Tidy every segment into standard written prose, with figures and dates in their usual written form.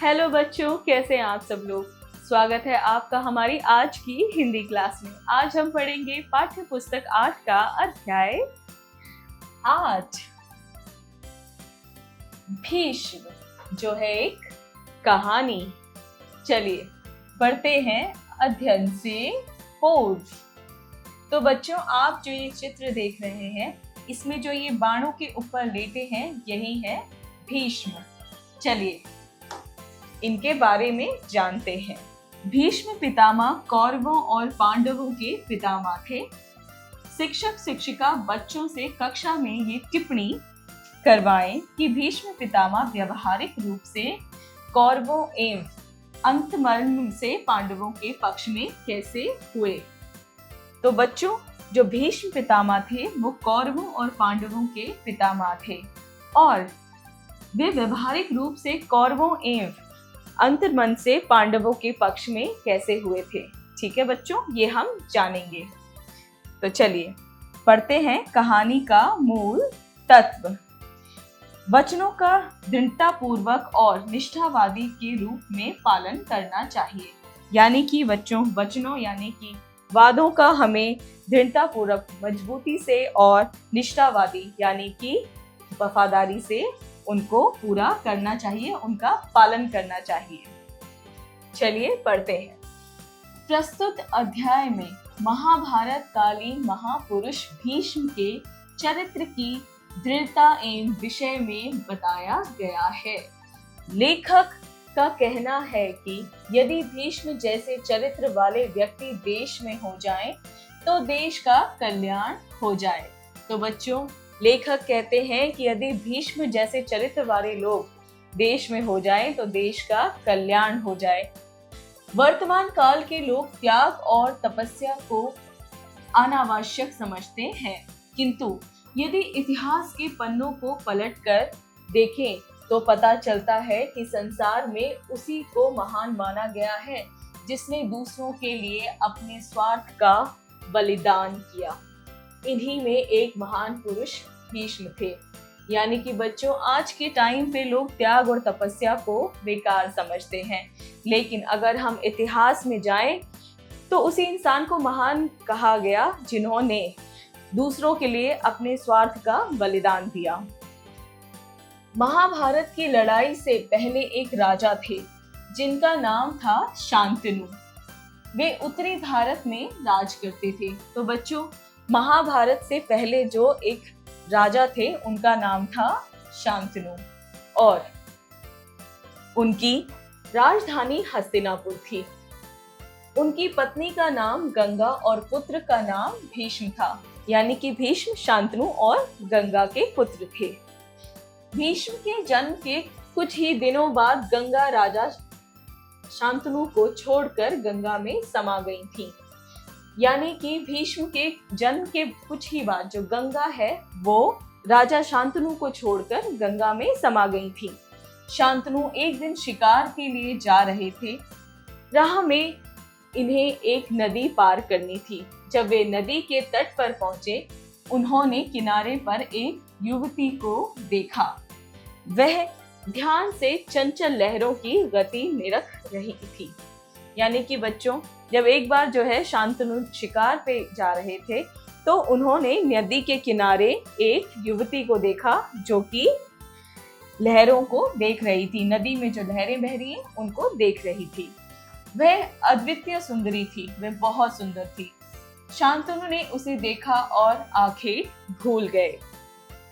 Hello बच्चों, कैसे हैं आप सब लोग। स्वागत है आपका हमारी आज की हिंदी क्लास में। आज हम पढ़ेंगे पाठ्य पुस्तक 8 का अध्याय 8 भीष्म, जो है एक कहानी। चलिए पढ़ते हैं अध्ययन से पूर्व। तो बच्चों, आप जो ये चित्र देख रहे हैं, इसमें जो ये बाणों के ऊपर लेटे हैं, यही है भीष्म। चलिए इनके बारे में जानते हैं। भीष्म पितामह कौरवों और पांडवों के पितामह थे। शिक्षक शिक्षिका बच्चों से कक्षा में ये टिप्पणी करवाएं कि भीष्म पितामह व्यावहारिक रूप से कौरवों एवं अंतमर्म से पांडवों के पक्ष में कैसे हुए। तो बच्चों, जो भीष्म पितामह थे वो कौरवों और पांडवों के पितामह थे और वे व्यावहारिक रूप से कौरवों एवं अंतर्मन से पांडवों के पक्ष में कैसे हुए थे। ठीक है बच्चों, ये हम जानेंगे। तो चलिए पढ़ते हैं कहानी का मूल तत्व। वचनों का दृढ़तापूर्वक और निष्ठावादी के रूप में पालन करना चाहिए। यानी कि बच्चों, वचनों यानी कि वादों का हमें दृढ़तापूर्वक, मजबूती से और निष्ठावादी यानी कि वफादारी से उनको पूरा करना चाहिए, उनका पालन करना चाहिए। चलिए पढ़ते हैं। प्रस्तुत अध्याय में महाभारत कालीन महापुरुष भीष्म के चरित्र की दृढ़ता एवं विषय में बताया गया है। लेखक का कहना है कि यदि भीष्म जैसे चरित्र वाले व्यक्ति देश में हो जाएं, तो देश का कल्याण हो जाए। तो बच्चों, लेखक कहते हैं कि यदि भीष्म जैसे चरित्र वाले लोग देश में हो जाएं, तो देश का कल्याण हो जाए। वर्तमान काल के लोग त्याग और तपस्या को अनावश्यक समझते हैं, किंतु यदि इतिहास के पन्नों को पलटकर देखें तो पता चलता है कि संसार में उसी को महान माना गया है जिसने दूसरों के लिए अपने स्वार्थ का बलिदान किया। इन्हीं में एक महान पुरुष भीष्म थे। यानी कि बच्चों, आज के टाइम पे लोग त्याग और तपस्या को बेकार समझते हैं, लेकिन अगर हम इतिहास में जाएं तो उसी इंसान को महान कहा गया जिन्होंने दूसरों के लिए अपने स्वार्थ का बलिदान दिया। महाभारत की लड़ाई से पहले एक राजा थे जिनका नाम था शांतनु। वे उत्तरी भारत में राज करते थे। तो बच्चों, महाभारत से पहले जो एक राजा थे उनका नाम था शांतनु और उनकी राजधानी हस्तिनापुर थी। उनकी पत्नी का नाम गंगा और पुत्र का नाम भीष्म था। यानी कि भीष्म शांतनु और गंगा के पुत्र थे। भीष्म के जन्म के कुछ ही दिनों बाद गंगा राजा शांतनु को छोड़कर गंगा में समा गई थी। यानी कि भीष्म के जन्म के कुछ ही बाद जो गंगा है वो राजा शांतनु को छोड़कर गंगा में समा गई थी। शांतनु एक दिन शिकार के लिए जा रहे थे। राह में इन्हें एक नदी पार करनी थी। जब वे नदी के तट पर पहुंचे, उन्होंने किनारे पर एक युवती को देखा। वह ध्यान से चंचल लहरों की गति निरख रही थी। यानी कि बच्चों, जब एक बार जो है शांतनु शिकार पे जा रहे थे तो उन्होंने नदी के किनारे एक युवती को देखा जो कि लहरों को देख रही थी। नदी में जो लहरें बह रही हैं उनको देख रही थी। वह अद्वितीय सुंदरी थी, वह बहुत सुंदर थी। शांतनु ने उसे देखा और आंखें भूल गए।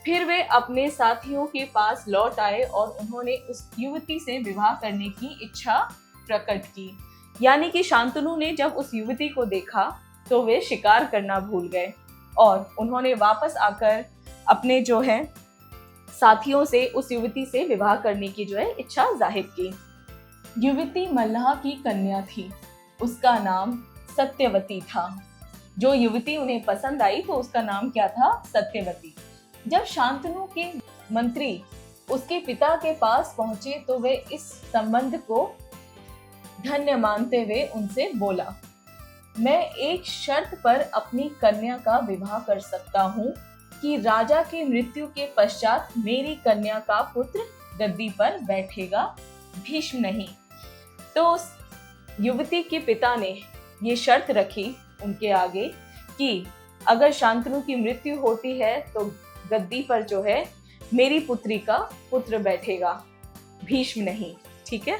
फिर वे अपने साथियों के पास लौट आए और उन्होंने उस युवती से विवाह करने की इच्छा प्रकट की। यानी कि शांतनु ने जब उस युवती को देखा तो वे शिकार करना भूल गए और उन्होंने वापस आकर अपने जो है साथियों से उस युवती से विवाह करने की जो है इच्छा जाहिर की। युवती मल्लाह की कन्या थी, उसका नाम सत्यवती था। जो युवती उन्हें पसंद आई तो उसका नाम क्या था? सत्यवती। जब शांतनु के मंत्री उसके पिता के पास पहुंचे तो वे इस संबंध को धन्य मानते हुए उनसे बोला, मैं एक शर्त पर अपनी कन्या का विवाह कर सकता हूँ कि राजा की मृत्यु के पश्चात मेरी कन्या का पुत्र गद्दी पर बैठेगा भीष्म नहीं। तो उस युवती के पिता ने ये शर्त रखी उनके आगे कि अगर शांतनु की मृत्यु होती है तो गद्दी पर जो है मेरी पुत्री का पुत्र बैठेगा, भीष्म नहीं। ठीक है।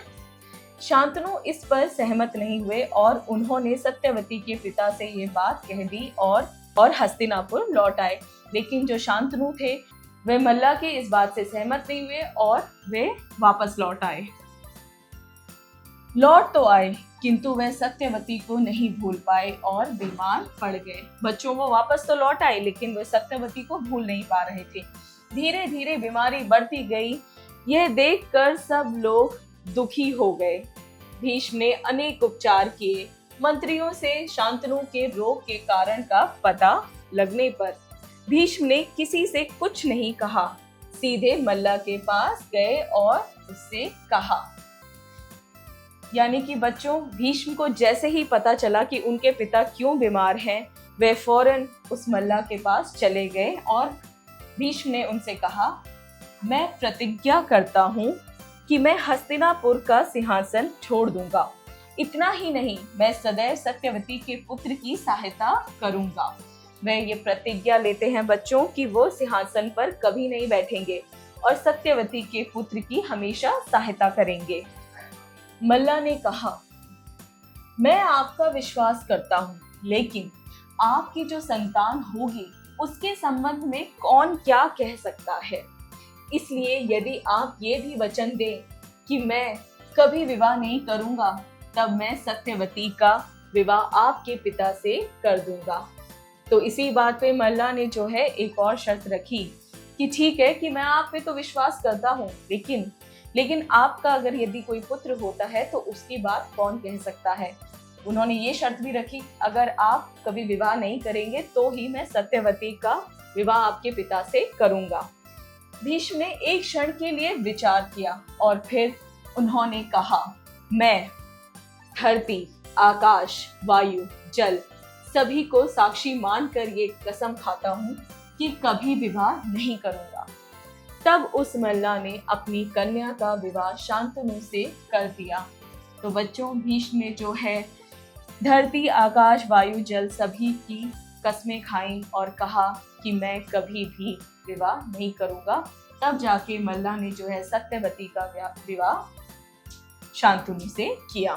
शांतनु इस पर सहमत नहीं हुए और उन्होंने सत्यवती के पिता से ये बात कह दी और हस्तिनापुर लौट आए। लेकिन जो शांतनु थे वे मल्ला के इस बात से सहमत नहीं हुए और वे वापस लौट आए। लौट तो आए किंतु वे सत्यवती को नहीं भूल पाए और बीमार पड़ गए। बच्चों वो वापस तो लौट आए लेकिन वे सत्यवती को भूल नहीं पा रहे थे। धीरे धीरे बीमारी बढ़ती गई। यह देखकर सब लोग दुखी हो गए। भीष्म ने अनेक उपचार किए। मंत्रियों से शांतनु के रोग के कारण का पता लगने पर भीष्म ने किसी से कुछ नहीं कहा, सीधे मल्ला के पास गए और उससे कहा। यानी कि बच्चों, भीष्म को जैसे ही पता चला कि उनके पिता क्यों बीमार हैं, वे फौरन उस मल्ला के पास चले गए और भीष्म ने उनसे कहा, मैं प्रतिज्ञा करता हूँ कि मैं हस्तिनापुर का सिंहासन छोड़ दूंगा। इतना ही नहीं, मैं सदैव सत्यवती के पुत्र की सहायता करूंगा। वे ये प्रतिज्ञा लेते हैं बच्चों कि वो सिंहासन पर कभी नहीं बैठेंगे और सत्यवती के पुत्र की हमेशा सहायता करेंगे। मल्ला ने कहा, मैं आपका विश्वास करता हूँ, लेकिन आपकी जो संतान होगी उसके संबंध में कौन क्या कह सकता है। इसलिए यदि आप ये भी वचन दें कि मैं कभी विवाह नहीं करूंगा, तब मैं सत्यवती का विवाह आपके पिता से कर दूंगा। तो इसी बात पे मल्ला ने जो है एक और शर्त रखी कि ठीक है कि मैं आप पे तो विश्वास करता हूँ, लेकिन आपका अगर यदि कोई पुत्र होता है तो उसकी बात कौन कह सकता है। उन्होंने ये शर्त भी रखी, अगर आप कभी विवाह नहीं करेंगे तो ही मैं सत्यवती का विवाह आपके पिता से करूंगा। भीष्म ने एक क्षण के लिए विचार किया और फिर उन्होंने कहा, मैं धरती, आकाश, वायु, जल सभी को साक्षी मानकर ये कसम खाता हूँ कि कभी विवाह नहीं करूंगा। तब उस मल्ला ने अपनी कन्या का विवाह शांतनु से कर दिया। तो बच्चों, भीष्म ने जो है धरती, आकाश, वायु, जल सभी की कसमें खाई और कहा कि मैं कभी भी विवाह नहीं करूंगा। तब जाके मल्ला ने जो है सत्यवती का विवाह शांतनु से किया।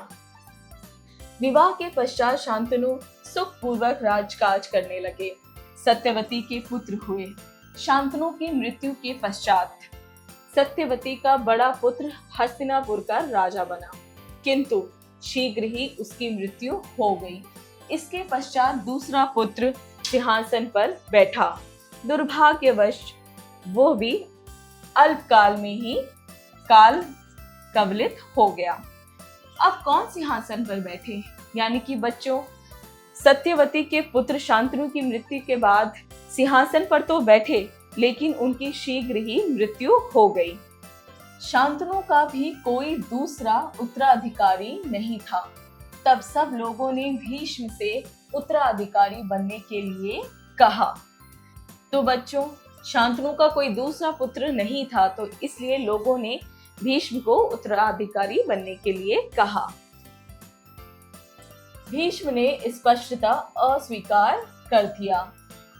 विवाह के पश्चात शांतनु सुखपूर्वक राजकाज करने लगे। सत्यवती के पुत्र हुए। शांतनु की मृत्यु के पश्चात सत्यवती का बड़ा पुत्र हस्तिनापुर का राजा बना, किंतु शीघ्र ही उसकी मृत्यु हो गई। इसके पश्चात दूसरा पुत्र सिंहासन पर बैठा। दुर्भाग्यवश वो भी अल्पकाल में ही काल कवलित हो गया। अब कौन सिंहासन पर बैठे? यानी कि बच्चों, सत्यवती के पुत्र शांतनु की मृत्यु के बाद सिंहासन पर तो बैठे, लेकिन उनकी शीघ्र ही मृत्यु हो गई। शांतनु का भी कोई दूसरा उत्तराधिकारी नहीं था। तब सब लोगों ने भीष्म से उत्तराधिकारी बनने के लिए कहा। तो बच्चों, शांतनु का कोई दूसरा पुत्र नहीं था, तो इसलिए लोगों ने भीष्म को उत्तराधिकारी बनने के लिए कहा। भीष्म ने स्पष्टता अस्वीकार कर दिया।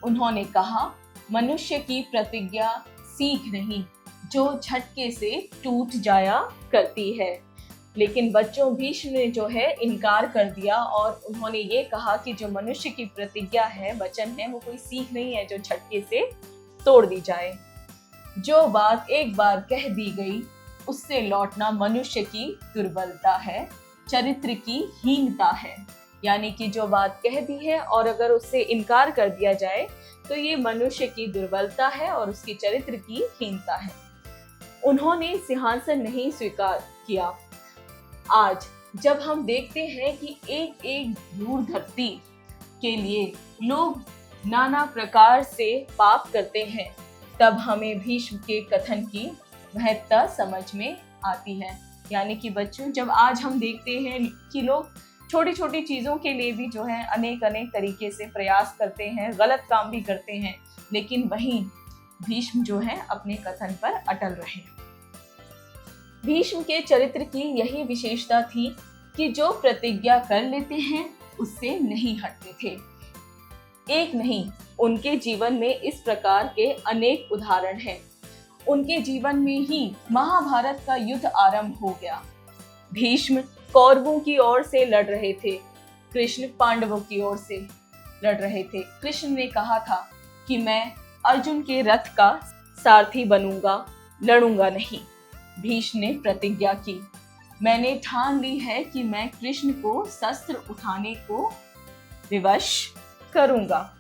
उन्होंने कहा, मनुष्य की प्रतिज्ञा सीख नहीं जो झटके से टूट जाया करती है। लेकिन बच्चों, भीष्म ने जो है इनकार कर दिया और उन्होंने ये कहा कि जो मनुष्य की प्रतिज्ञा है, वचन है, वो कोई सीख नहीं है जो झटके से तोड़ दी जाए। जो बात एक बार कह दी गई उससे लौटना मनुष्य की दुर्बलता है, चरित्र की हीनता है। यानी कि जो बात कह दी है और अगर उससे इनकार कर दिया जाए तो ये मनुष्य की दुर्बलता है और उसकी चरित्र की हीनता है। उन्होंने सिंहासन नहीं स्वीकार किया। आज जब हम देखते हैं कि एक एक धूल धरती के लिए लोग नाना प्रकार से पाप करते हैं, तब हमें भीष्म के कथन की महत्ता समझ में आती है। यानी कि बच्चों, जब आज हम देखते हैं कि लोग छोटी छोटी चीज़ों के लिए भी जो है अनेक तरीके से प्रयास करते हैं, गलत काम भी करते हैं, लेकिन वहीं भीष्म जो है अपने कथन पर अटल रहे। भीष्म के चरित्र की यही विशेषता थी कि जो प्रतिज्ञा कर लेते हैं उससे नहीं हटते थे। एक नहीं, उनके जीवन में इस प्रकार के अनेक उदाहरण हैं। उनके जीवन में ही महाभारत का युद्ध आरंभ हो गया। भीष्म कौरवों की ओर से लड़ रहे थे, कृष्ण पांडवों की ओर से लड़ रहे थे। कृष्ण ने कहा था कि मैं अर्जुन के रथ का सारथी बनूंगा, लड़ूंगा नहीं। भीष्म ने प्रतिज्ञा की, मैंने ठान ली है कि मैं कृष्ण को शस्त्र उठाने को विवश करूंगा।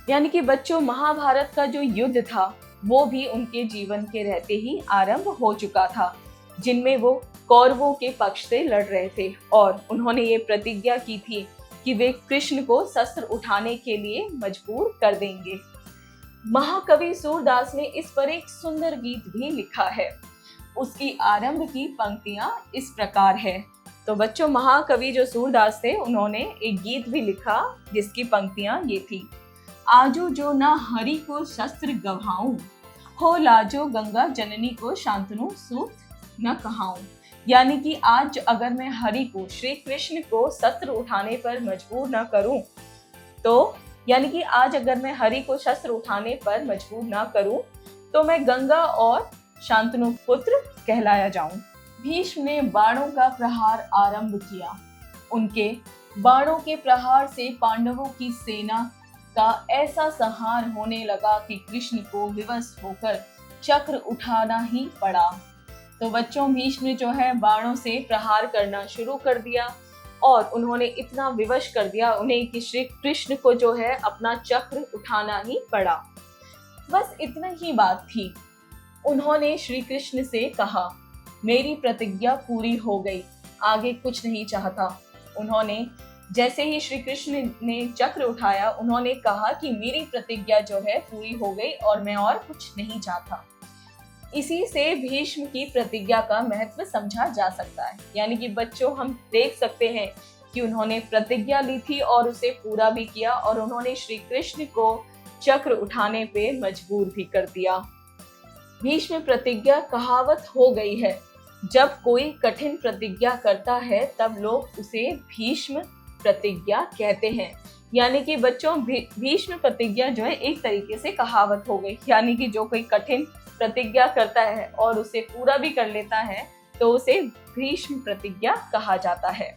यानी कि बच्चों, महाभारत का जो युद्ध था वो भी उनके जीवन के रहते ही आरंभ हो चुका था, जिनमें वो कौरवों के पक्ष से लड़ रहे थे और उन्होंने ये प्रतिज्ञा की थी कि वे कृष्ण को शस्त्र उठाने के लिए मजबूर कर देंगे। महाकवि सूरदास ने इस पर एक सुंदर गीत भी लिखा है। उसकी आरंभ की पंक्तियां इस प्रकार है। तो बच्चों, महाकवि जो सूरदास थे उन्होंने एक गीत भी लिखा जिसकी पंक्तियां ये थी। आजो जो ना हरि को शस्त्र गवाऊं, हो लाजो गंगा जननी को शांतनु सूत न कहाऊं। यानी कि आज अगर मैं हरि को, श्री कृष्ण को शस्त्र उठाने पर मजबूर न करूं, तो यानी कि आज अगर मैं हरि को शस्त्र उठाने पर मजबूर न करूं तो मैं गंगा और शांतनु पुत्र कहलाया जाऊं। भीष्म ने बाणों का प्रहार आरंभ किया। उनके बाणों के प्रहार से पांडवों की सेना का ऐसा संहार होने लगा कि कृष्ण को विवश होकर चक्र उठाना ही पड़ा। तो बच्चों, भीष्म ने जो है बाणों से प्रहार करना शुरू कर दिया और उन्होंने इतना विवश कर दिया उन्हें कि श्री कृष्ण को जो है अपना चक्र उठाना ही पड़ा। बस इतना ही बात थी। उन्होंने श्री कृष्ण से कहा, मेरी प्रतिज्ञा पूरी हो गई, आगे कुछ नहीं चाहता। उन्होंने जैसे ही श्री कृष्ण ने चक्र उठाया, उन्होंने कहा कि मेरी प्रतिज्ञा जो है पूरी हो गई और मैं और कुछ नहीं चाहता। इसी से भीष्म की प्रतिज्ञा का महत्व समझा जा सकता है। यानी कि बच्चों, हम देख सकते हैं कि उन्होंने प्रतिज्ञा ली थी और उसे पूरा भी किया और उन्होंने श्री कृष्ण को चक्र उठाने पे मजबूर भी कर दिया। भीष्म प्रतिज्ञा कहावत हो गई है। जब कोई कठिन प्रतिज्ञा करता है तब लोग उसे भीष्म प्रतिज्ञा कहते हैं। यानी कि बच्चों, भीष्म प्रतिज्ञा जो है एक तरीके से कहावत हो गई। यानी कि जो कोई कठिन प्रतिज्ञा करता है और उसे पूरा भी कर लेता है तो उसे भीष्म प्रतिज्ञा कहा जाता है।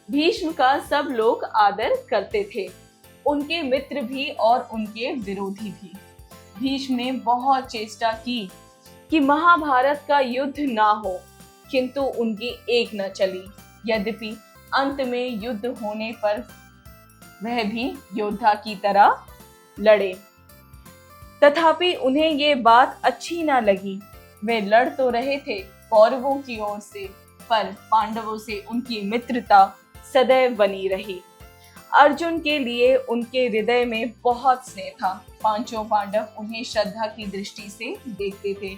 भीष्म का सब लोग आदर करते थे, उनके मित्र भी और उनके विरोधी भी। भीष्म ने बहुत चेष्टा की कि महाभारत का युद्ध ना हो, किंतु उनकी एक न चली। यद्यपि अंत में युद्ध होने पर वह भी योद्धा की तरह लड़े, तथापि उन्हें ये बात अच्छी ना लगी। वे लड़ तो रहे थे कौरवों की ओर से, पर पांडवों से उनकी मित्रता सदैव बनी रही। अर्जुन के लिए उनके हृदय में बहुत स्नेह था। पांचों पांडव उन्हें श्रद्धा की दृष्टि से देखते थे।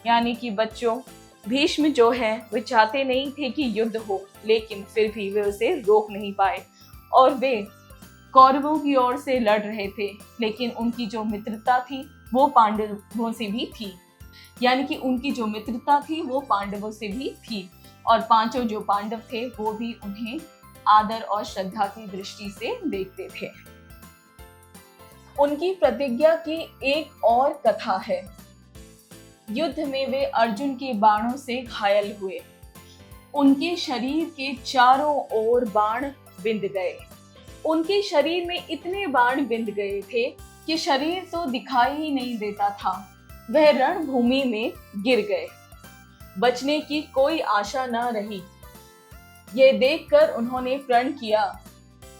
यानी कि बच्चों, भीष्म जो है वे चाहते नहीं थे कि युद्ध हो, लेकिन फिर भी वे उसे रोक नहीं पाए और वे कौरवों की ओर से लड़ रहे थे, लेकिन उनकी जो मित्रता थी वो पांडवों से भी थी। यानी कि उनकी जो मित्रता थी वो पांडवों से भी थी और पांचों जो पांडव थे वो भी उन्हें आदर और श्रद्धा की दृष्टि से देखते थे। उनकी प्रतिज्ञा की एक और कथा है। युद्ध में वे अर्जुन के बाणों से घायल हुए। उनके शरीर के चारों ओर बाण बिंध गए। उनके शरीर में इतने बाण बिंध गए थे कि शरीर तो दिखाई ही नहीं देता था। वह रणभूमि में गिर गए। बचने की कोई आशा न रही। ये देखकर उन्होंने प्रण किया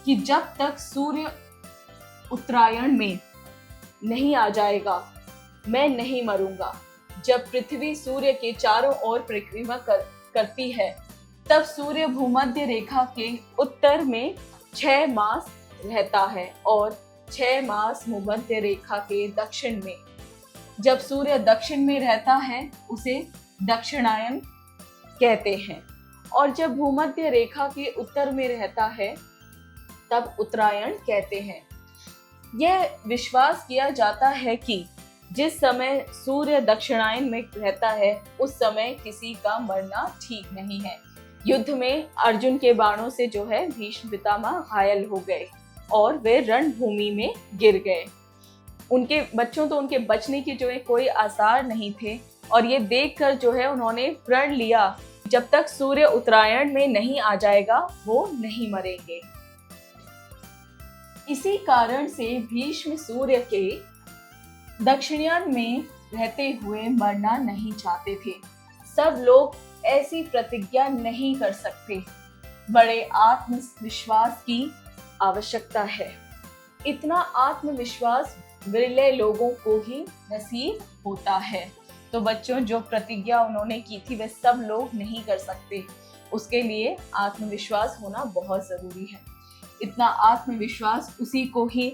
कि जब तक सूर्य उत्तरायण में नहीं आ जाएगा मैं नहीं मरूंगा। जब पृथ्वी सूर्य के चारों ओर परिक्रमा करती है तब सूर्य भूमध्य रेखा के उत्तर में 6 मास रहता है और 6 मास भूमध्य रेखा के दक्षिण में। जब सूर्य दक्षिण में रहता है उसे दक्षिणायन कहते हैं और जब भूमध्य रेखा के उत्तर में रहता है तब उत्तरायण कहते हैं। यह विश्वास किया जाता है कि जिस समय सूर्य दक्षिणायन में रहता है उस समय किसी का मरना ठीक नहीं है। युद्ध में अर्जुन के बाणों से जो है भीष्म पितामह घायल हो गए और वे रणभूमि में गिर गए। उनके बच्चों तो उनके बचने की जो है कोई आसार नहीं थे और ये देखकर जो है उन्होंने प्रण लिया जब तक सूर्य उत्तरायण में नहीं आ जाएगा वो नहीं मरेंगे। इसी कारण से भीष्म सूर्य के दक्षिणायन में रहते हुए मरना नहीं चाहते थे। सब लोग ऐसी प्रतिज्ञा नहीं कर सकते। बड़े आत्मविश्वास की आवश्यकता है। इतना आत्मविश्वास विरले लोगों को ही नसीब होता है। तो बच्चों, जो प्रतिज्ञा उन्होंने की थी वे सब लोग नहीं कर सकते। उसके लिए आत्मविश्वास होना बहुत जरूरी है। इतना आत्मविश्वास उसी को ही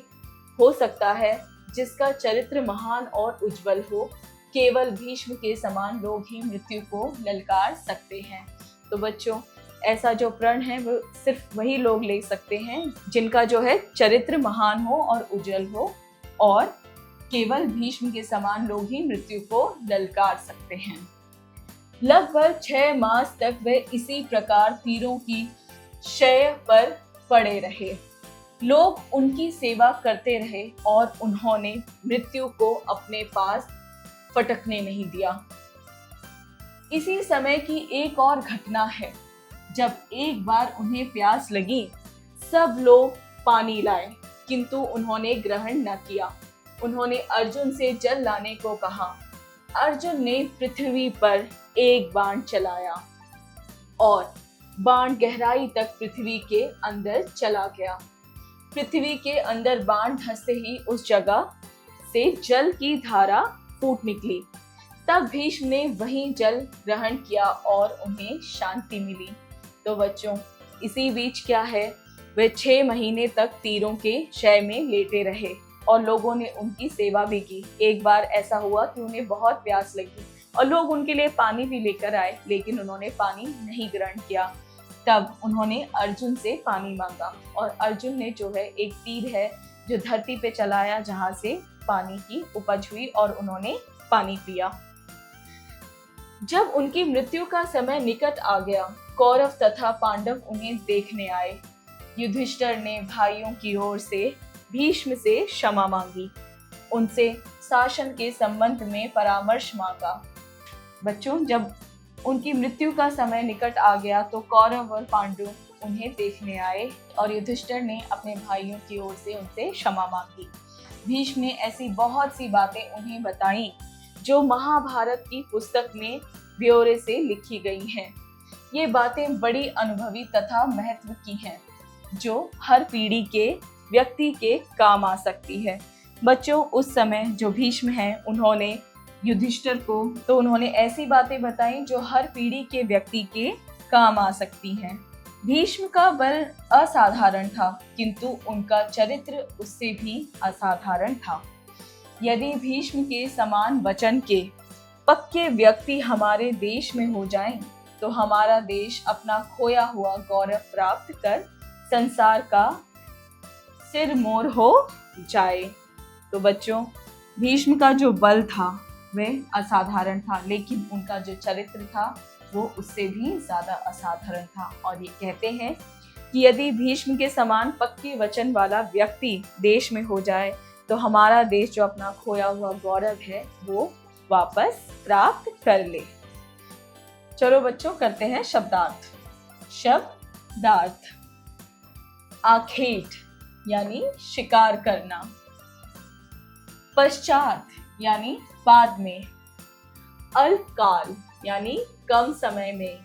हो सकता है जिसका चरित्र महान और उज्जवल हो। केवल भीष्म के समान लोग ही मृत्यु को ललकार सकते हैं। तो बच्चों, ऐसा जो प्रण है वो सिर्फ वही लोग ले सकते हैं जिनका जो है चरित्र महान हो और उज्जवल हो, और केवल भीष्म के समान लोग ही मृत्यु को ललकार सकते हैं। लगभग 6 मास तक वे इसी प्रकार तीरों की शैया पर पड़े रहे। लोग उनकी सेवा करते रहे और उन्होंने मृत्यु को अपने पास फटकने नहीं दिया। इसी समय की एक और घटना है। जब एक बार उन्हें प्यास लगी, सब लोग पानी लाए, किंतु उन्होंने ग्रहण न किया। उन्होंने अर्जुन से जल लाने को कहा। अर्जुन ने पृथ्वी पर एक बाण चलाया और बाण गहराई तक पृथ्वी के अंदर चला गया। पृथ्वी के अंदर बाण धंसते ही उस जगह से जल की धारा फूट निकली। तब भीष्म ने वही जल ग्रहण किया और उन्हें शांति मिली। तो बच्चों, इसी बीच क्या है, वे 6 महीने तक तीरों के शय में लेटे रहे और लोगों ने उनकी सेवा भी की। एक बार ऐसा हुआ कि उन्हें बहुत प्यास लगी और लोग उनके लिए पानी भी लेकर आए, लेकिन उन्होंने पानी नहीं ग्रहण किया। तब उन्होंने अर्जुन से पानी मांगा और अर्जुन ने जो है एक तीर है जो धरती पे चलाया जहां से पानी की उपज हुई और उन्होंने पानी पिया। जब उनकी मृत्यु का समय निकट आ गया, कौरव तथा पांडव उन्हें देखने आए। युधिष्ठिर ने भाइयों की ओर से भीष्म से क्षमा मांगी, उनसे शासन के संबंध में परामर्श मांगा। बच्चों, जब उनकी मृत्यु का समय निकट आ गया तो कौरव और पांडव उन्हें देखने आए और युधिष्ठिर ने अपने भाइयों की ओर से उनसे क्षमा मांगी। भीष्म ने ऐसी बहुत सी बातें उन्हें बताई जो महाभारत की पुस्तक में ब्यौरे से लिखी गई हैं। ये बातें बड़ी अनुभवी तथा महत्व की हैं, जो हर पीढ़ी के व्यक्ति के काम आ सकती है। बच्चों, उस समय जो भीष्म हैं उन्होंने युधिष्ठिर को तो उन्होंने ऐसी बातें बताई जो हर पीढ़ी के व्यक्ति के काम आ सकती हैं। भीष्म का बल असाधारण था, किंतु उनका चरित्र उससे भी असाधारण था। यदि भीष्म के समान वचन के पक्के व्यक्ति हमारे देश में हो जाएं, तो हमारा देश अपना खोया हुआ गौरव प्राप्त कर संसार का सिरमौर हो जाए। तो बच्चों, भीष्म का जो बल था वह असाधारण था, लेकिन उनका जो चरित्र था वो उससे भी ज्यादा असाधारण था। और ये कहते हैं कि यदि भीष्म के समान पक्के वचन वाला व्यक्ति देश में हो जाए तो हमारा देश जो अपना खोया हुआ गौरव है वो वापस प्राप्त कर ले। चलो बच्चों, करते हैं शब्दार्थ। शब्दार्थ: आखेट यानी शिकार करना, पश्चात यानी बाद में, अल्पकाल यानी कम समय में,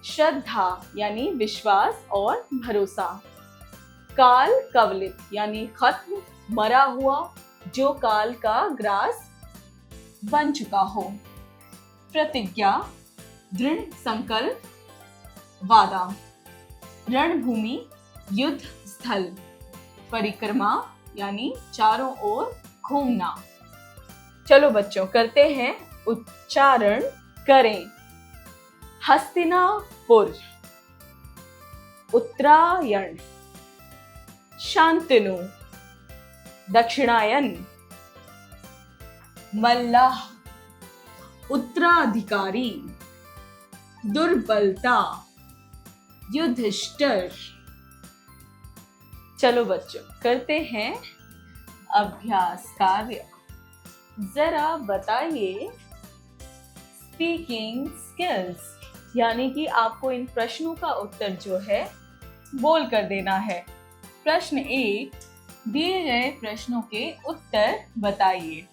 श्रद्धा यानी विश्वास और भरोसा, काल कवलित यानी खत्म, मरा हुआ, जो काल का ग्रास बन चुका हो, प्रतिज्ञा, दृढ़ संकल्प, वादा, रणभूमि, युद्ध स्थल, परिक्रमा यानी चारों ओर घूमना। चलो बच्चों, करते हैं उच्चारण करें। हस्तिनापुर, उत्तरायण, शांतनु, दक्षिणायन, मल्लाह, उत्तराधिकारी, दुर्बलता, युधिष्ठिर। चलो बच्चों, करते हैं अभ्यास कार्य। जरा बताइए स्पीकिंग स्किल्स, यानी कि आपको इन प्रश्नों का उत्तर जो है बोल कर देना है। प्रश्न 1, दिए गए प्रश्नों के उत्तर बताइए।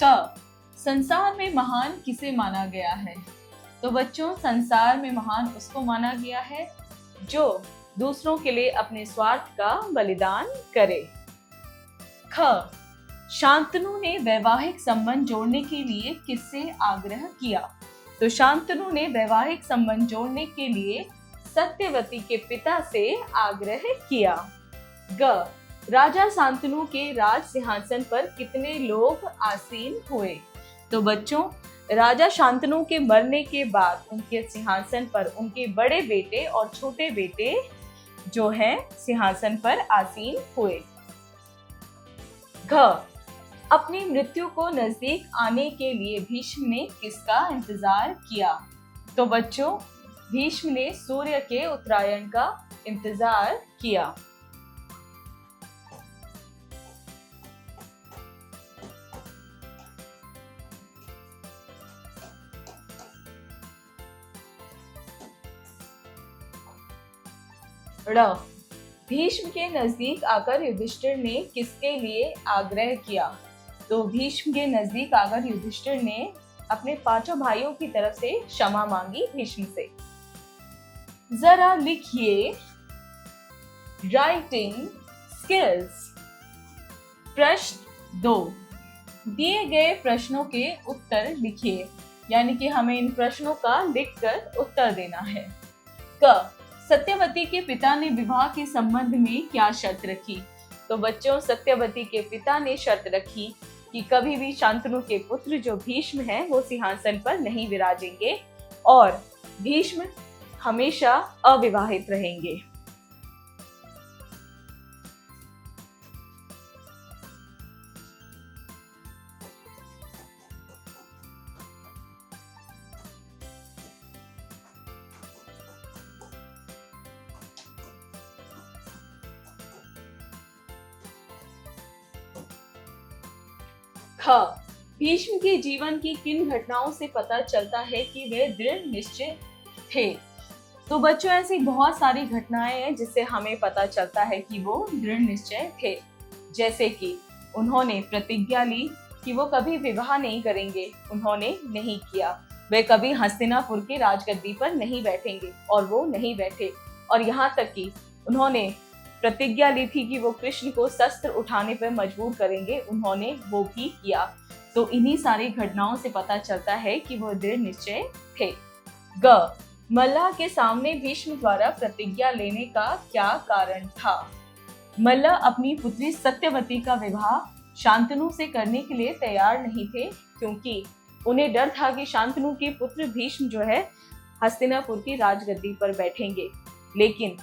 क, संसार में महान किसे माना गया है? तो बच्चों, संसार में महान उसको माना गया है जो दूसरों के लिए अपने स्वार्थ का बलिदान करे। ख, शांतनु ने वैवाहिक संबंध जोड़ने के लिए किससे आग्रह किया? तो शांतनु ने वैवाहिक संबंध जोड़ने के लिए सत्यवती के पिता से आग्रह किया। ग, राजा शांतनु के राज सिंहासन पर कितने लोग आसीन हुए? तो बच्चों, राजा शांतनु के मरने के बाद उनके सिंहासन पर उनके बड़े बेटे और छोटे बेटे जो हैं सिंहासन पर आसीन हुए। घ, अपनी मृत्यु को नजदीक आने के लिए भीष्म ने किसका इंतजार किया? तो बच्चों, भीष्म ने सूर्य के उत्तरायण का इंतजार किया। ड़, भीष्म के नजदीक आकर युधिष्ठिर ने किसके लिए आग्रह किया? तो भीष्म के नजदीक आकर युधिष्ठिर ने अपने 5 भाइयों की तरफ से क्षमा मांगी भीष्म से। जरा लिखिए राइटिंग स्किल्स। प्रश्न 2, दिए गए प्रश्नों के उत्तर लिखिए, यानी कि हमें इन प्रश्नों का लिखकर उत्तर देना है। क, सत्यवती के पिता ने विवाह के संबंध में क्या शर्त रखी? तो बच्चों, सत्यवती के पिता ने शर्त रखी कि कभी भी शांतनु के पुत्र जो भीष्म हैं वो सिंहासन पर नहीं विराजेंगे और भीष्म हमेशा अविवाहित रहेंगे। ख, भीष्म के जीवन की किन घटनाओं से पता चलता है कि वे दृढ़ निश्चय थे? तो बच्चों, ऐसी बहुत सारी घटनाएं हैं जिससे हमें पता चलता है कि वो दृढ़ निश्चय थे। जैसे कि उन्होंने प्रतिज्ञा ली कि वो कभी विवाह नहीं करेंगे, उन्होंने नहीं किया। वे कभी हस्तिनापुर की राजगद्दी पर नहीं बैठेंगे और वो नहीं बैठे। और यहाँ तक कि उन्होंने प्रतिज्ञा ली थी कि वो कृष्ण को शस्त्र उठाने पर मजबूर करेंगे, उन्होंने वो भी किया। तो इन्हीं सारी घटनाओं से पता चलता है कि वो दृढ़ निश्चय थे। ग, मल्लाह के सामने भीष्म द्वारा प्रतिज्ञा लेने का क्या कारण था? मल्लाह अपनी पुत्री सत्यवती का विवाह शांतनु से करने के लिए तैयार नहीं थे, क्योंकि उन्हें डर था कि शांतनु के पुत्र भीष्म जो है हस्तिनापुर की राजगद्दी पर बैठेंगे। लेकिन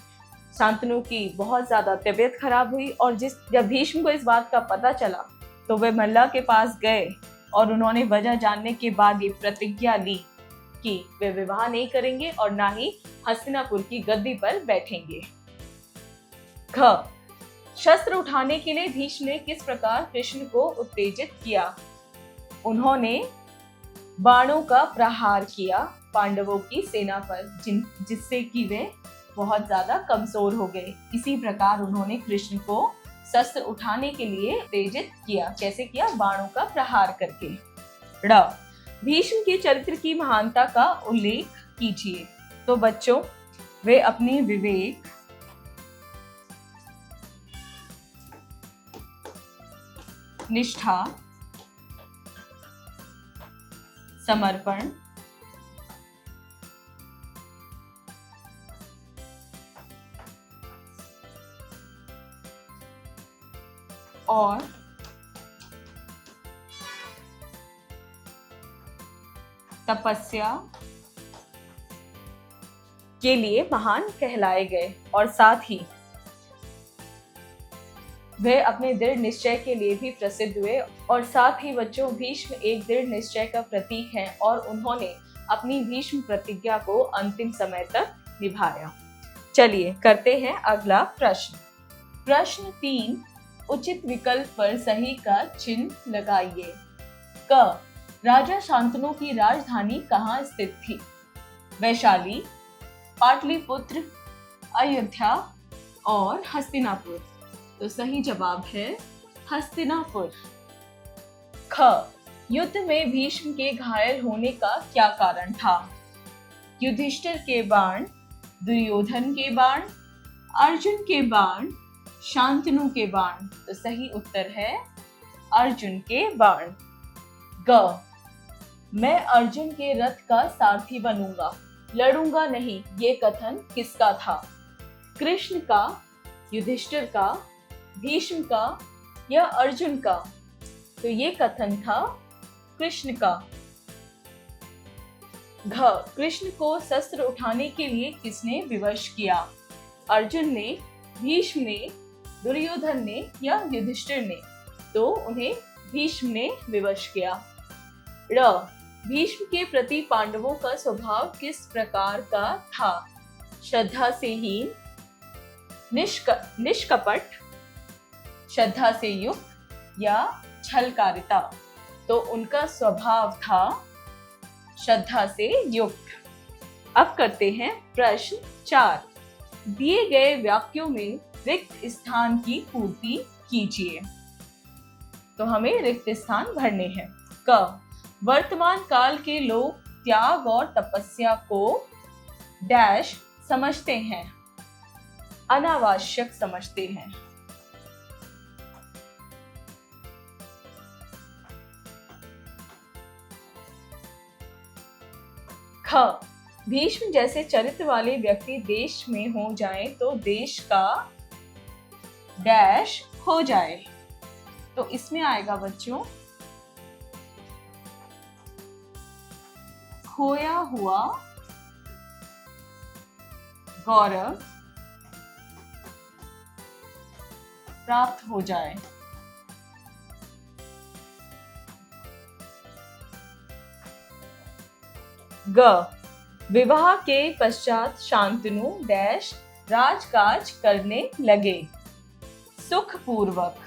शांतनु की बहुत ज्यादा तबीयत खराब हुई और जब भीष्म को इस बात का पता चला तो वे मल्लाह के पास गए और उन्होंने वजह जानने के बाद ये प्रतिज्ञा ली कि वे विवाह नहीं करेंगे और ना ही हस्तिनापुर की गद्दी पर बैठेंगे। घ, शस्त्र उठाने के लिए भीष्म ने किस प्रकार कृष्ण को उत्तेजित किया? उन्होंने बाणों का प्रहार किया पांडवों की सेना पर, जिससे कि वे बहुत ज्यादा कमजोर हो गए। इसी प्रकार उन्होंने कृष्ण को शस्त्र उठाने के लिए उत्तेजित किया। कैसे किया? बाणों का प्रहार करके। ड़, भीष्म के चरित्र की महानता का उल्लेख कीजिए। तो बच्चों, वे अपने विवेक, निष्ठा, समर्पण, और तपस्या के लिए महान कहलाए गए। और साथ ही वे अपने दृढ़ निश्चय के लिए भी प्रसिद्ध हुए और साथ ही बच्चों भीष्म एक दृढ़ निश्चय का प्रतीक है और उन्होंने अपनी भीष्म प्रतिज्ञा को अंतिम समय तक निभाया। चलिए करते हैं अगला प्रश्न। प्रश्न 3, उचित विकल्प पर सही का चिन्ह लगाइए। क, राजा शांतनु की राजधानी कहाँ स्थित थी? वैशाली, पाटलिपुत्र, अयोध्या और हस्तिनापुर। तो सही जवाब है हस्तिनापुर। ख, युद्ध में भीष्म के घायल होने का क्या कारण था? युधिष्ठिर के बाण, दुर्योधन के बाण, अर्जुन के बाण, शांतनु के बाण। तो सही उत्तर है अर्जुन के बाण। ग, मैं अर्जुन के रथ का सारथी बनूंगा, लड़ूंगा नहीं, ये कथन किसका था? कृष्ण का, युधिष्ठिर का, भीष्म का या अर्जुन का? तो ये कथन था कृष्ण का। घ, कृष्ण को शस्त्र उठाने के लिए किसने विवश किया? अर्जुन ने, भीष्म ने, दुर्योधन ने या युधिष्ठिर ने? तो उन्हें भीष्म ने विवश किया। र, भीष्म के प्रति पांडवों का स्वभाव किस प्रकार का था? श्रद्धा से हीन, निष्कपट, श्रद्धा से युक्त या छलकारिता? तो उनका स्वभाव था श्रद्धा से युक्त। अब करते हैं प्रश्न 4। दिए गए वाक्यों में रिक्त स्थान की पूर्ति कीजिए। तो हमें रिक्त स्थान भरने हैं। क, वर्तमान काल के लोग त्याग और तपस्या को डैश समझते हैं, अनावश्यक समझते हैं। ख, भीष्म जैसे चरित्र वाले व्यक्ति देश में हो जाएं तो देश का डैश हो जाए। तो इसमें आएगा बच्चों खोया हुआ गौरव प्राप्त हो जाए। ग, विवाह के पश्चात शांतनु डैश राजकाज करने लगे, सुखपूर्वक।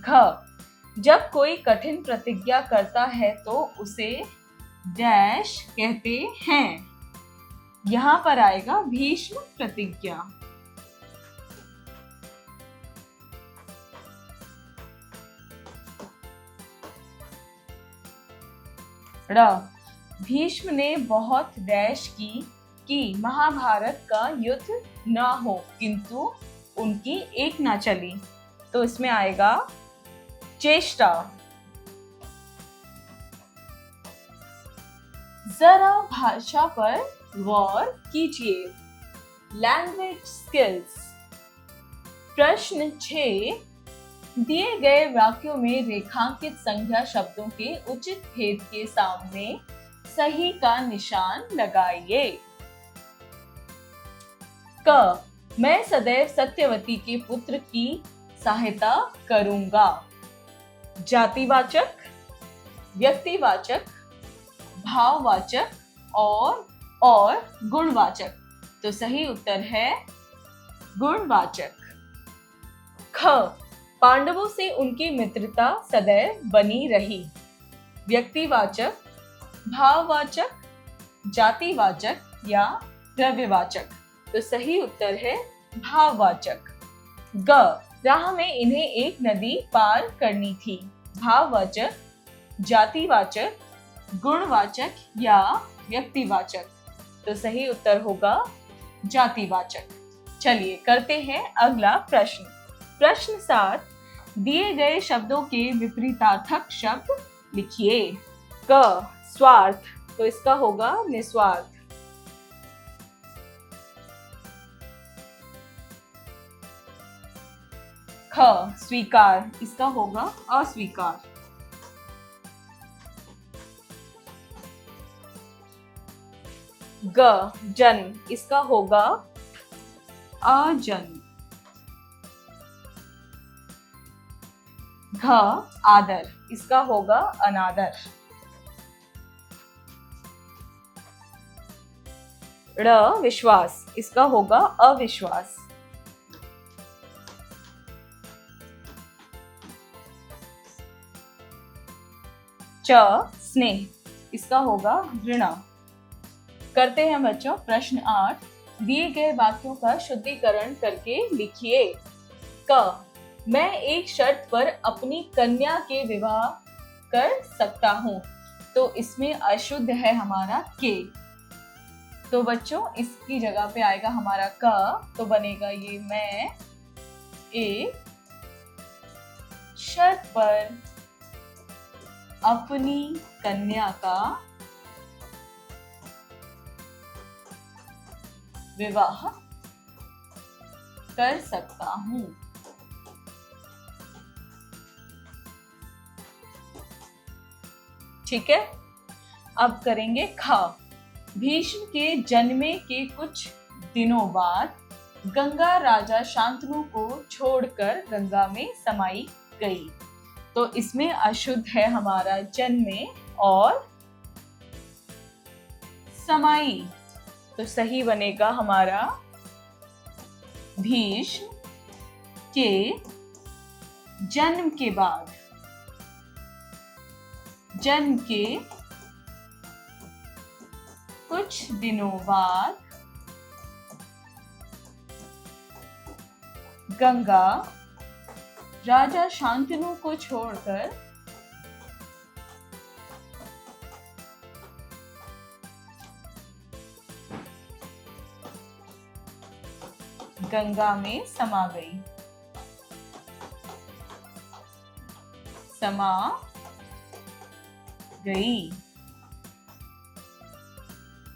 घ, जब कोई कठिन प्रतिज्ञा करता है तो उसे डैश कहते हैं। यहां पर आएगा भीष्म प्रतिज्ञा। र, भीष्म ने बहुत डैश की कि महाभारत का युद्ध ना हो किंतु उनकी एक ना चली। तो इसमें आएगा चेष्टा। जरा भाषा पर गौर कीजिए। Language skills. प्रश्न 6, दिए गए वाक्यों में रेखांकित संज्ञा शब्दों के उचित भेद के सामने सही का निशान लगाइए। क, मैं सदैव सत्यवती के पुत्र की सहायता करूंगा। जातिवाचक, व्यक्तिवाचक, भाववाचक और गुणवाचक। तो सही उत्तर है गुणवाचक। ख, पांडवों से उनकी मित्रता सदैव बनी रही। व्यक्तिवाचक, भाववाचक, जातिवाचक या द्रव्यवाचक। तो सही उत्तर है भाववाचक। ग, राह में इन्हें एक नदी पार करनी थी। भाववाचक, जातिवाचक, गुणवाचक या व्यक्तिवाचक। तो सही उत्तर होगा जातिवाचक। चलिए करते हैं अगला प्रश्न। प्रश्न 7, दिए गए शब्दों के विपरीतार्थक शब्द लिखिए। क, स्वार्थ। तो इसका होगा निस्वार्थ। ख, स्वीकार। इसका होगा अस्वीकार। ग जन्म, इसका होगा अजन्म। घ आदर, इसका होगा अनादर। ड़ विश्वास, इसका होगा अविश्वास। च स्नेह, इसका होगा घृणा। करते हैं बच्चों प्रश्न 8। दिए गए वाक्यों का शुद्धिकरण करके लिखिए। क मैं एक शर्त पर अपनी कन्या के विवाह कर सकता हूँ। तो इसमें अशुद्ध है हमारा के। तो बच्चों इसकी जगह पे आएगा हमारा क, तो बनेगा ये मैं एक शर्त पर अपनी कन्या का विवाह कर सकता हूँ। ठीक है, अब करेंगे ख। भीष्म के जन्मे के कुछ दिनों बाद गंगा राजा शांतनु को छोड़कर गंगा में समाई गई। तो इसमें अशुद्ध है हमारा जन्मे और समाई। तो सही बनेगा हमारा भीष्म के जन्म के बाद, जन्म के कुछ दिनों बाद गंगा राजा शांतनु को छोड़कर गंगा में समा गई। समा गई।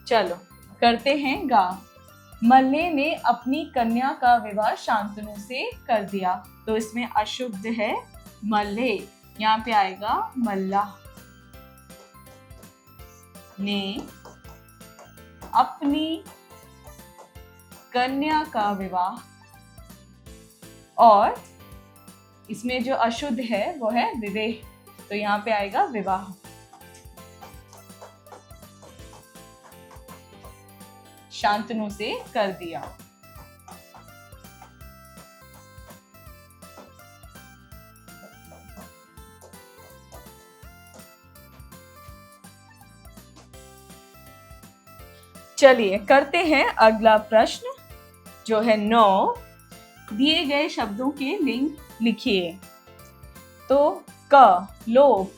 चलो करते हैं गा। मल्ले ने अपनी कन्या का विवाह शांतनु से कर दिया। तो इसमें अशुद्ध है मल्ले, यहाँ पे आएगा मल्ला। ने अपनी कन्या का विवाह, और इसमें जो अशुद्ध है वो है विवेह। तो यहाँ पे आएगा विवाह। शांतनु से कर दिया। चलिए करते हैं अगला प्रश्न जो है 9। दिए गए शब्दों के लिंग लिखिए। तो क लोभ,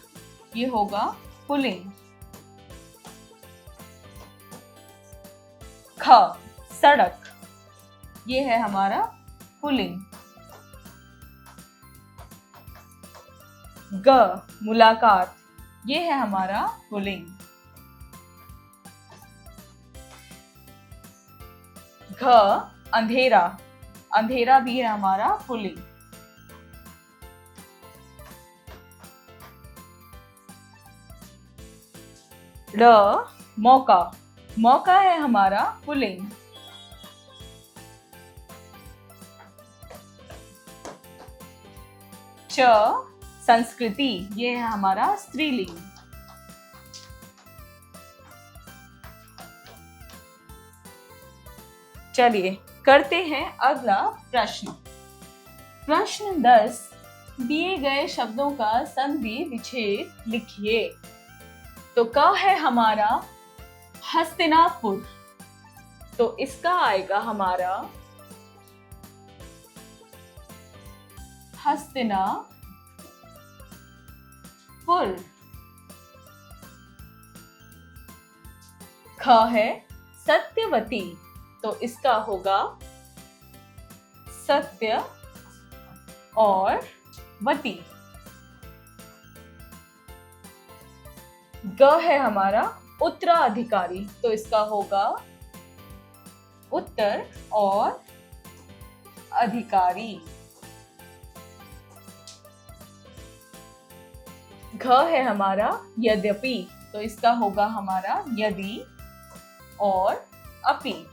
ये होगा पुल्लिंग। ख सड़क, ये है हमारा पुल्लिंग। ग मुलाकात, ये है हमारा पुल्लिंग। घ अंधेरा, अंधेरा भी है हमारा पुल्लिंग। ड़ मौका, मौका है हमारा पुल्लिंग। च संस्कृति, ये है हमारा स्त्रीलिंग। चलिए करते हैं अगला प्रश्न। प्रश्न 10। दिए गए शब्दों का संधि विच्छेद लिखिए। तो क है हमारा हस्तिनापुर, तो इसका आएगा हमारा हस्तिनापुर। ख है सत्यवती, तो इसका होगा सत्य और वती। ग है हमारा उत्तराधिकारी, तो इसका होगा उत्तर और अधिकारी। घ है हमारा यद्यपि, तो इसका होगा हमारा यदि और अपील।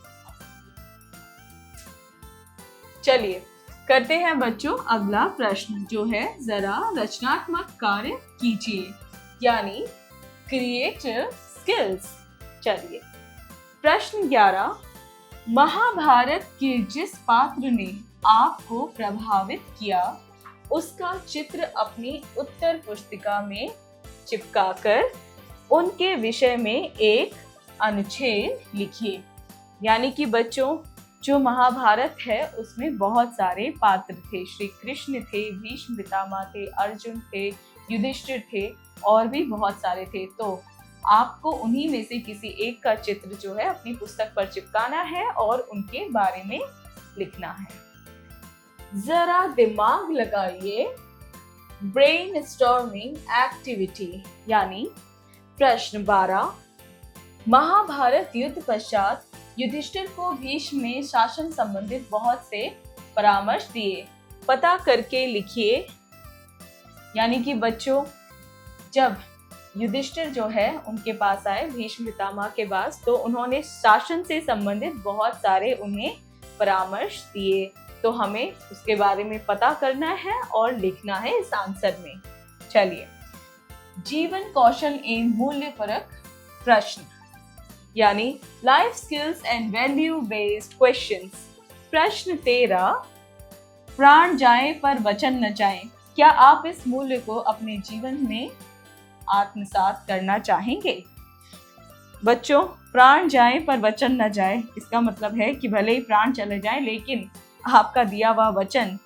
चलिए करते हैं बच्चों अगला प्रश्न, जो है जरा रचनात्मक कार्य कीजिए, यानी क्रिएटिव स्किल्स। चलिए प्रश्न 11, महाभारत के जिस पात्र ने आपको प्रभावित किया उसका चित्र अपनी उत्तर पुस्तिका में चिपकाकर उनके विषय में एक अनुच्छेद लिखिए। यानी कि बच्चों जो महाभारत है उसमें बहुत सारे पात्र थे, श्री कृष्ण थे, भीष्म पितामह थे, अर्जुन थे, युधिष्ठिर थे और भी बहुत सारे थे। तो आपको उन्हीं में से किसी एक का चित्र जो है अपनी पुस्तक पर चिपकाना है और उनके बारे में लिखना है। जरा दिमाग लगाइए, ब्रेनस्टॉर्मिंग एक्टिविटी। यानी प्रश्न 12, महाभारत युद्ध पश्चात युधिष्ठिर को भीष्म ने शासन संबंधित बहुत से परामर्श दिए, पता करके लिखिए। यानी कि बच्चों जब युधिष्ठिर जो है उनके पास आए भीष्म पितामह के पास, तो उन्होंने शासन से संबंधित बहुत सारे उन्हें परामर्श दिए। तो हमें उसके बारे में पता करना है और लिखना है इस आंसर में। चलिए जीवन कौशल एवं मूल्य परक प्रश्न, यानी life skills and value based questions. प्रश्न 13, प्राण जाए पर वचन न जाए, क्या आप इस मूल्य को अपने जीवन में आत्मसात करना चाहेंगे? बच्चों प्राण जाए पर वचन न जाए, इसका मतलब है कि भले ही प्राण चले जाए लेकिन आपका दिया हुआ वचन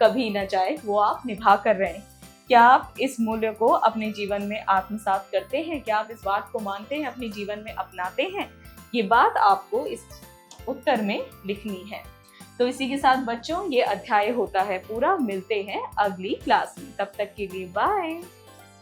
कभी न जाए, वो आप निभा कर रहें। क्या आप इस मूल्य को अपने जीवन में आत्मसात करते हैं? क्या आप इस बात को मानते हैं, अपने जीवन में अपनाते हैं? ये बात आपको इस उत्तर में लिखनी है। तो इसी के साथ बच्चों ये अध्याय होता है पूरा। मिलते हैं अगली क्लास में, तब तक के लिए बाय।